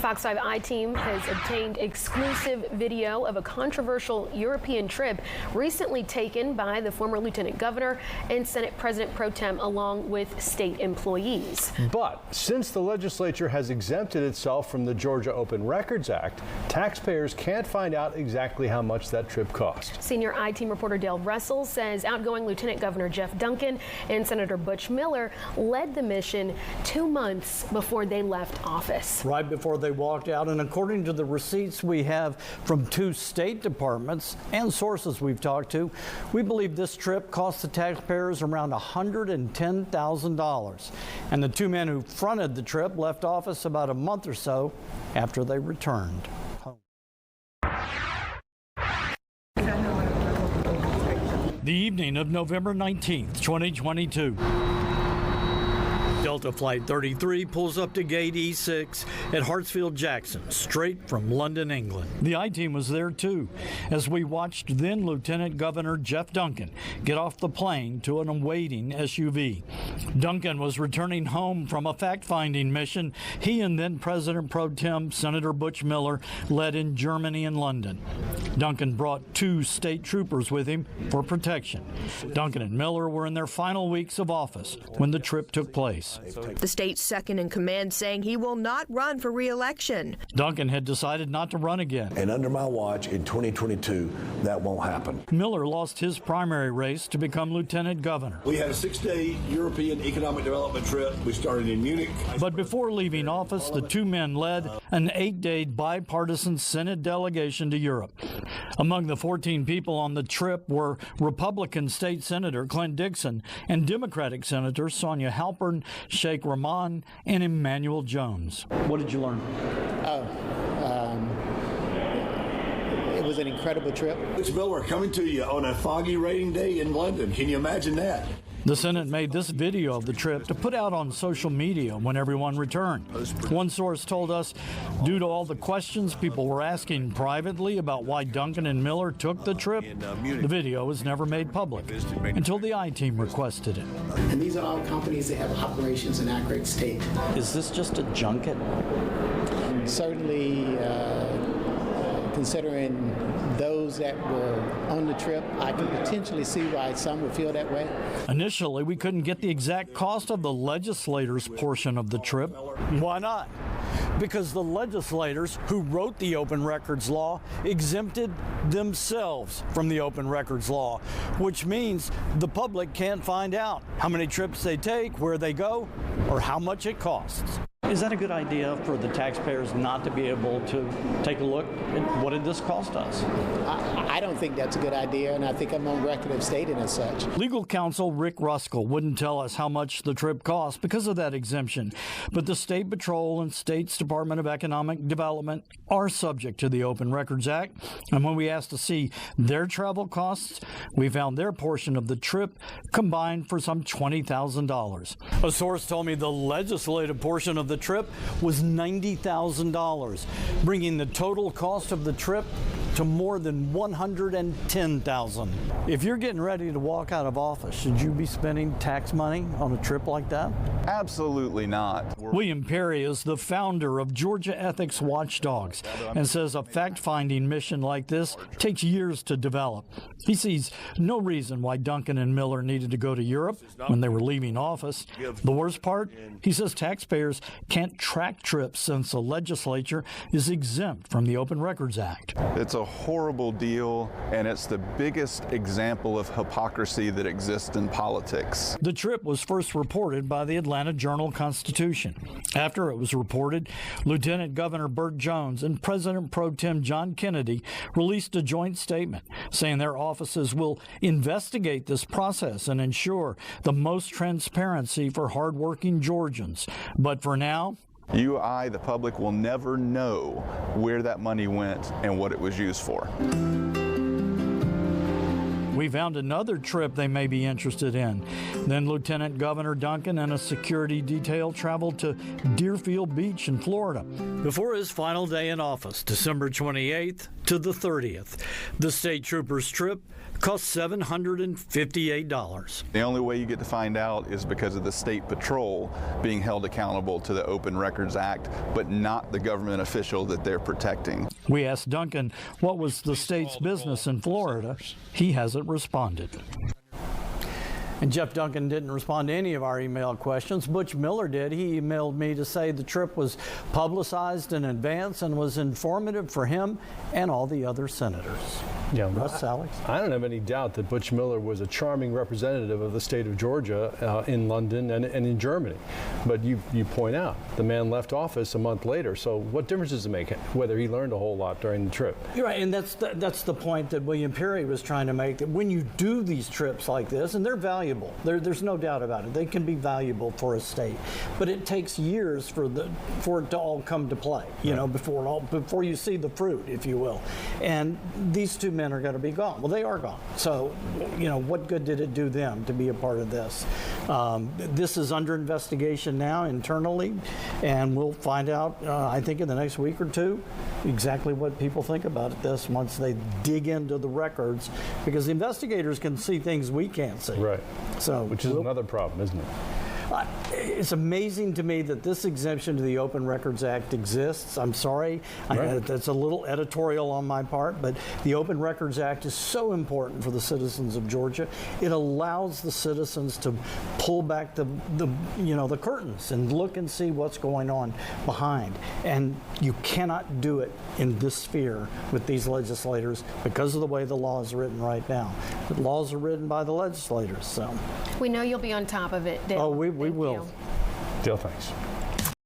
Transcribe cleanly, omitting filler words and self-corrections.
Fox 5 I-Team has obtained exclusive video of a controversial European trip recently taken by the former Lieutenant Governor and Senate President Pro Tem along with state employees. But since the legislature has exempted itself from the Georgia Open Records Act, taxpayers can't find out exactly how much that trip cost. Senior I-Team reporter Dale Russell says outgoing Lieutenant Governor Jeff Duncan and Senator Butch Miller led the mission 2 months before they left office. Right before they walked out, and according to the receipts we have from 2 state departments and sources we've talked to, we believe this trip cost the taxpayers around $110,000. And the 2 men who fronted the trip left office about a month or so after they returned home. The evening of November 19th, 2022. Delta Flight 33 pulls up to Gate E6 at Hartsfield-Jackson, straight from London, England. The I-Team was there too, as we watched then Lieutenant Governor Jeff Duncan get off the plane to an awaiting SUV. Duncan was returning home from a fact-finding mission he and then President Pro Tem Senator Butch Miller led in Germany and London. Duncan brought 2 state troopers with him for protection. Duncan and Miller were in their final weeks of office when the trip took place. The state's second in command saying he will not run for re-election. Duncan had decided not to run again. And under my watch in 2022, that won't happen. Miller lost his primary race to become lieutenant governor. We had a 6-day European economic development trip. We started in Munich. But before leaving office, the 2 men led an 8-day bipartisan Senate delegation to Europe. Among the 14 people on the trip were Republican State Senator Clint Dixon and Democratic Senator Sonia Halpern, Sheikh Rahman, and Emmanuel Jones. What did you learn? It was an incredible trip. Butch Miller coming to you on a foggy raining day in London. Can you imagine that? The Senate made this video of the trip to put out on social media when everyone returned. One source told us, due to all the questions people were asking privately about why Duncan and Miller took the trip, the video was never made public until the I-Team requested it. And these are all companies that have operations in our great state. Is this just a junket? Certainly, considering those that were on the trip, I can potentially see why some would feel that way. Initially, we couldn't get the exact cost of the legislators' portion of the trip. Why not? Because the legislators who wrote the open records law exempted themselves from the open records law, which means the public can't find out how many trips they take, where they go, or how much it costs. Is that a good idea for the taxpayers not to be able to take a look at what did this cost us? I don't think that's a good idea, and I think I'm on record of stating as such. Legal counsel Rick Ruskell wouldn't tell us how much the trip cost because of that exemption, but the State Patrol and State's Department of Economic Development are subject to the Open Records Act, and when we asked to see their travel costs, we found their portion of the trip combined for some $20,000. A source told me the legislative portion of the trip was $90,000, bringing the total cost of the trip to more than $110,000. If you're getting ready to walk out of office, should you be spending tax money on a trip like that? Absolutely not. William Perry is the founder of Georgia Ethics Watchdogs and says a fact-finding mission like this takes years to develop. He sees no reason why Duncan and Miller needed to go to Europe when they were leaving office. The worst part, he says taxpayers can't track trips since the legislature is exempt from the Open Records Act. It's a horrible deal, and it's the biggest example of hypocrisy that exists in politics. The trip was first reported by the Atlanta Journal-Constitution. After it was reported, Lieutenant Governor Burt Jones and President Pro Tem John Kennedy released a joint statement saying their offices will investigate this process and ensure the most transparency for hardworking Georgians. But for now, You, I, the public, will never know where that money went and what it was used for. We found another trip they may be interested in. Then Lieutenant Governor Duncan and a security detail traveled to Deerfield Beach in Florida. Before his final day in office, December 28th to the 30th, the state trooper's trip cost $758. The only way you get to find out is because of the State Patrol being held accountable to the Open Records Act, but not the government official that they're protecting. We asked Duncan what was the state's business in Florida. He hasn't responded. And Jeff Duncan didn't respond to any of our email questions. Butch Miller did. He emailed me to say the trip was publicized in advance and was informative for him and all the other senators. Yeah, Russ, Alex? I don't have any doubt that Butch Miller was a charming representative of the state of Georgia in London and in Germany. But you point out the man left office a month later. So what difference does it make whether he learned a whole lot during the trip? You're right, and that's the point that William Perry was trying to make, that when you do these trips like this, and they're valuable, there's no doubt about it, they can be valuable for a state, but it takes years for it to all come to play, before you see the fruit, if you will. And these two men are going to be gone. Well, they are gone. So, what good did it do them to be a part of this? This is under investigation now internally, and we'll find out, I think in the next week or two, exactly what people think about this once they dig into the records, because the investigators can see things we can't see. Right. So, which is another problem, isn't it? It's amazing to me that this exemption to the Open Records Act exists. I'm sorry, right. That's a little editorial on my part, but the Open Records Act is so important for the citizens of Georgia. It allows the citizens to pull back the curtains and look and see what's going on behind. And you cannot do it in this sphere with these legislators because of the way the law is written right now. The laws are written by the legislators, so. We know you'll be on top of it, Dale. Oh, we will. Dale, thanks.